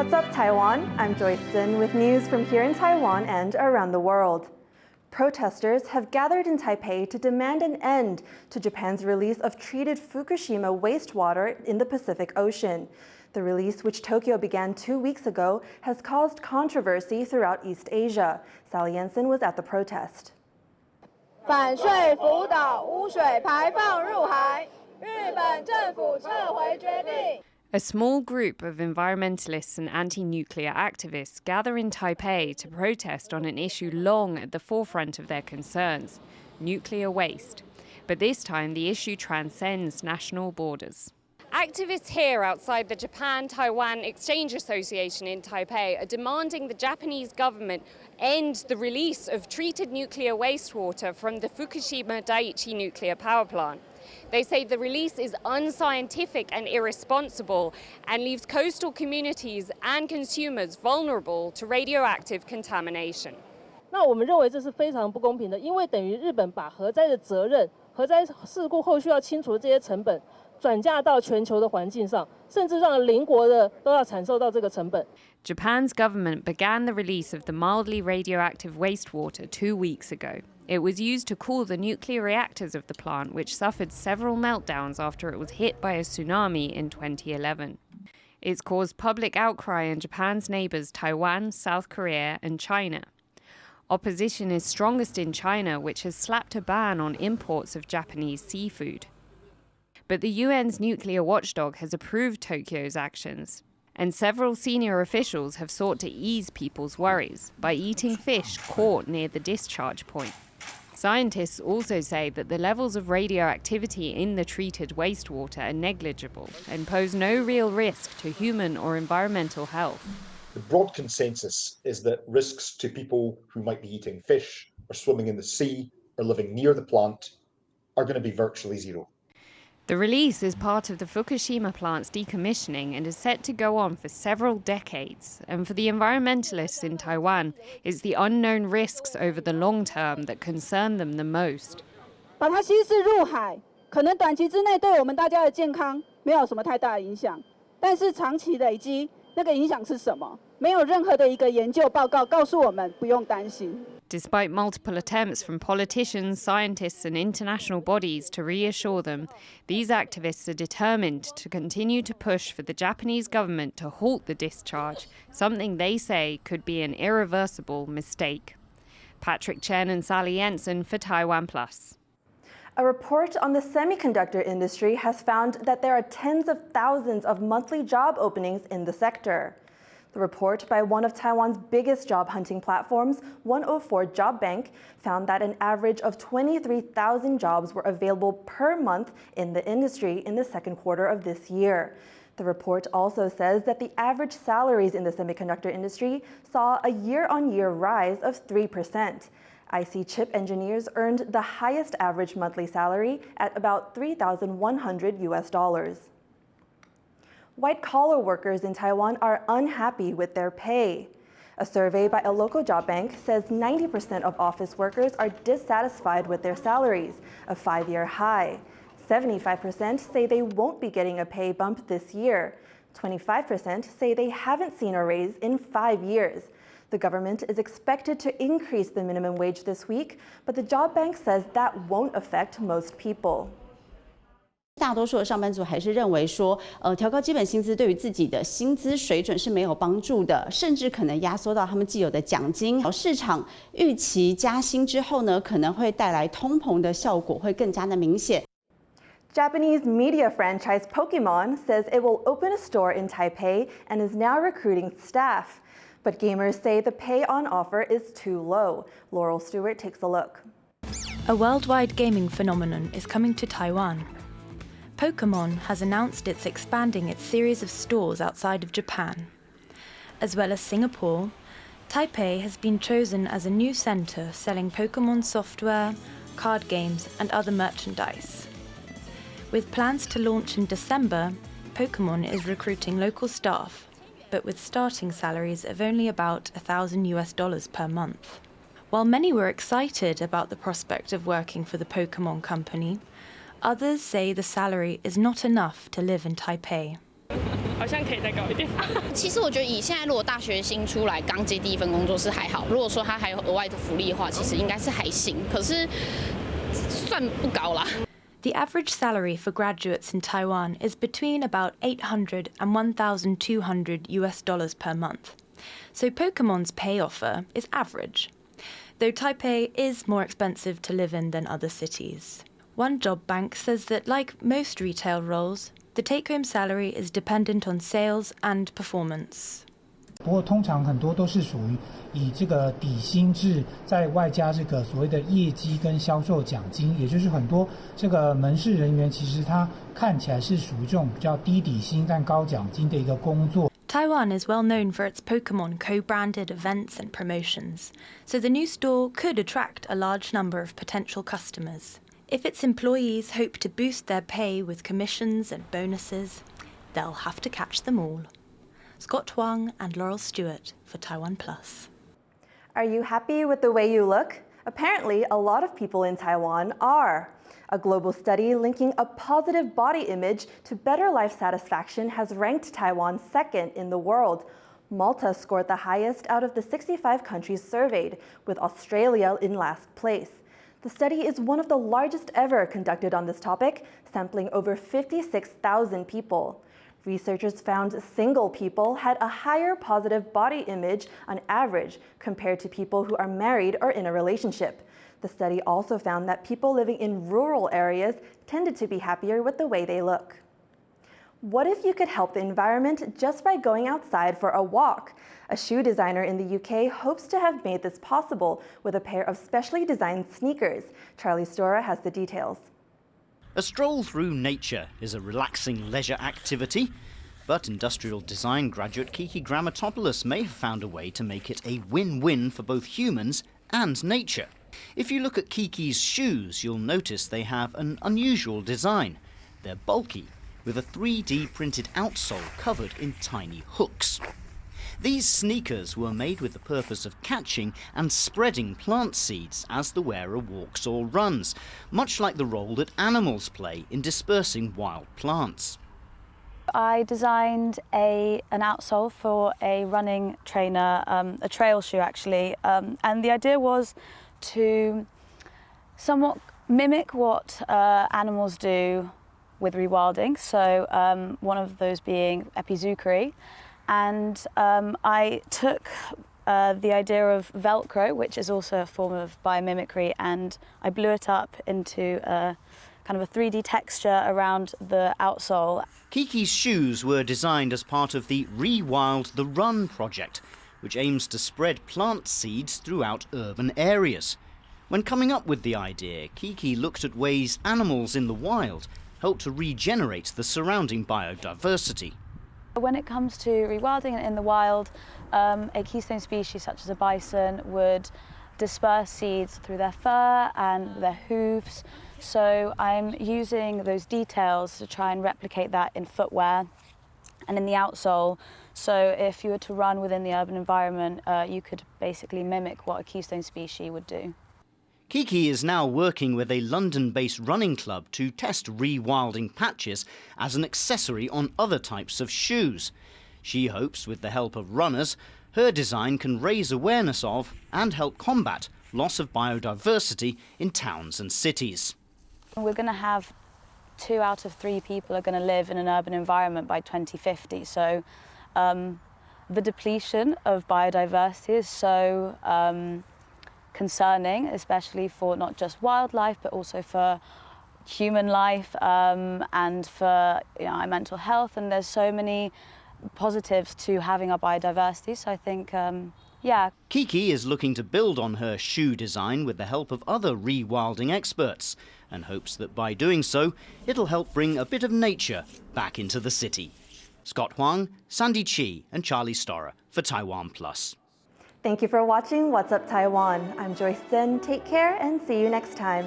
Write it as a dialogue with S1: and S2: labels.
S1: What's up, Taiwan? I'm Joyce with news from here in Taiwan and around the world. Protesters have gathered in Taipei to demand an end to Japan's release of treated Fukushima wastewater in the Pacific Ocean. The release, which Tokyo began 2 weeks ago, has caused controversy throughout East Asia. Sally Jensen was at the protest.
S2: 反税福岛污水排放入海，日本政府撤回决定。
S3: A small group of environmentalists and anti-nuclear activists gather in Taipei to protest on an issue long at the forefront of their concerns, nuclear waste. But this time the issue transcends national borders. Activists here outside the Japan-Taiwan Exchange Association in Taipei are demanding the Japanese government end the release of treated nuclear wastewater from the Fukushima Daiichi nuclear power plant. They say the release is unscientific and irresponsible and leaves coastal communities and consumers vulnerable to radioactive contamination.
S4: 那我们认为这是非常不公平的，因为等于日本把核灾的责任、核灾事故后续要清除的这些成本转嫁到全球的环境上，甚至让邻国的都要承受到这个成本。
S3: Japan's government began the release of the mildly radioactive wastewater 2 weeks ago. It was used to cool the nuclear reactors of the plant, which suffered several meltdowns after it was hit by a tsunami in 2011. It's caused public outcry in Japan's neighbors Taiwan, South Korea, and China. Opposition is strongest in China, which has slapped a ban on imports of Japanese seafood. But the UN's nuclear watchdog has approved Tokyo's actions, and several senior officials have sought to ease people's worries by eating fish caught near the discharge point. Scientists also say that the levels of radioactivity in the treated wastewater are negligible and pose no real risk to human or environmental health.
S5: The broad consensus is that risks to people who might be eating fish or swimming in the sea or living near the plant are going to be virtually zero.
S3: The release is part of the Fukushima plant's decommissioning and is set to go on for several decades. And for the environmentalists in Taiwan, it's the unknown risks over the long term that concern them the most.
S2: 把它稀释入海，可能短期之内对我们大家的健康没有什么太大的影响，但是长期累积，那个影响是什么？没有任何的一个研究报告告诉我们，不用担心。
S3: Despite multiple attempts from politicians, scientists and international bodies to reassure them, these activists are determined to continue to push for the Japanese government to halt the discharge, something they say could be an irreversible mistake. Patrick Tseng and Sally Jensen for TaiwanPlus.
S1: A report on the semiconductor industry has found that there are tens of thousands of monthly job openings in the sector. The report by one of Taiwan's biggest job hunting platforms, 104 Job Bank, found that an average of 23,000 jobs were available per month in the industry in the second quarter of this year. The report also says that the average salaries in the semiconductor industry saw a year-on-year rise of 3%. IC chip engineers earned the highest average monthly salary at about $3,100. White-collar workers in Taiwan are unhappy with their pay. A survey by a local job bank says 90% of office workers are dissatisfied with their salaries, a 5-year high. 75% say they won't be getting a pay bump this year. 25% say they haven't seen a raise in 5 years. The government is expected to increase the minimum wage this week, but the job bank says that won't affect most people.
S6: 大多数的上班族还是认为说，调高基本薪资对于自己的薪资水准是没有帮助的，甚至可能压缩到他们既有的奖金。市场预期加薪之后呢，可能会带来通膨的效果会更加的明显。
S1: Japanese media franchise Pokemon says it will open a store in Taipei and is now recruiting staff. But gamers say the pay on offer is too low. Laurel Stewart takes a look.
S7: A worldwide gaming phenomenon is coming to Taiwan. Pokemon has announced it's expanding its series of stores outside of Japan. As well as Singapore, Taipei has been chosen as a new centre selling Pokemon software, card games and other merchandise. With plans to launch in December, Pokemon is recruiting local staff, but with starting salaries of only about $1,000 per month. While many were excited about the prospect of working for the Pokemon company, others say the salary is not enough to live in Taipei.
S8: 好像可以再高一点。
S9: 其实我觉得以现在如果大学新出来刚接第一份工作是还好，如果说他还有额外的福利的话，其实应该是还行，可是算不高啦。
S7: The average salary for graduates in Taiwan is between about $800 and $1,200 per month. So Pokemon's pay offer is average, though Taipei is more expensive to live in than other cities. One job bank says that, like most retail roles, the take-home salary is dependent on sales and performance.
S10: 不过通常很多都是属于以这个底薪制，再外加这个所谓的业绩跟销售奖金，也就是很多这个门市人员其实他看起来是属于这种比较低底薪但高奖金的一个工作。
S7: Taiwan is well known for its Pokemon co-branded events and promotions, so the new store could attract a large number of potential customers. If its employees hope to boost their pay with commissions and bonuses, they'll have to catch them all. Scott Huang and Laurel Stewart for TaiwanPlus.
S1: Are you happy with the way you look? Apparently, a lot of people in Taiwan are. A global study linking a positive body image to better life satisfaction has ranked Taiwan second in the world. Malta scored the highest out of the 65 countries surveyed, with Australia in last place. The study is one of the largest ever conducted on this topic, sampling over 56,000 people. Researchers found single people had a higher positive body image on average compared to people who are married or in a relationship. The study also found that people living in rural areas tended to be happier with the way they look. What if you could help the environment just by going outside for a walk? A shoe designer in the UK hopes to have made this possible with a pair of specially designed sneakers. Charlie Stora has the details.
S11: A stroll through nature is a relaxing leisure activity, but industrial design graduate Kiki Grammatopoulos may have found a way to make it a win-win for both humans and nature. If you look at Kiki's shoes, you'll notice they have an unusual design. They're bulky, with a 3D printed outsole covered in tiny hooks. These sneakers were made with the purpose of catching and spreading plant seeds as the wearer walks or runs, much like the role that animals play in dispersing wild plants.
S12: I designed an outsole for a running trainer, a trail shoe actually, and the idea was to somewhat mimic what animals do with rewilding, so one of those being epizookery. And I took the idea of Velcro, which is also a form of biomimicry, and I blew it up into kind of a 3D texture around the outsole.
S11: Kiki's shoes were designed as part of the Rewild the Run project, which aims to spread plant seeds throughout urban areas. When coming up with the idea, Kiki looked at ways animals in the wild help to regenerate the surrounding biodiversity.
S12: When it comes to rewilding in the wild, a keystone species such as a bison would disperse seeds through their fur and their hooves. So I'm using those details to try and replicate that in footwear and in the outsole. So if you were to run within the urban environment, you could basically mimic what a keystone species would do.
S11: Kiki is now working with a London-based running club to test rewilding patches as an accessory on other types of shoes. She hopes, with the help of runners, her design can raise awareness of and help combat loss of biodiversity in towns and cities.
S12: We're going to have 2 out of 3 people are going to live in an urban environment by 2050. So the depletion of biodiversity is so concerning, especially for not just wildlife, but also for human life and for our mental health. And there's so many positives to having our biodiversity. So I think, yeah.
S11: Kiki is looking to build on her shoe design with the help of other rewilding experts and hopes that by doing so, it'll help bring a bit of nature back into the city. Scott Huang, Sandy Chi and Charlie Storer for TaiwanPlus.
S1: Thank you for watching What's Up Taiwan. I'm Joyce. Take care and see you next time.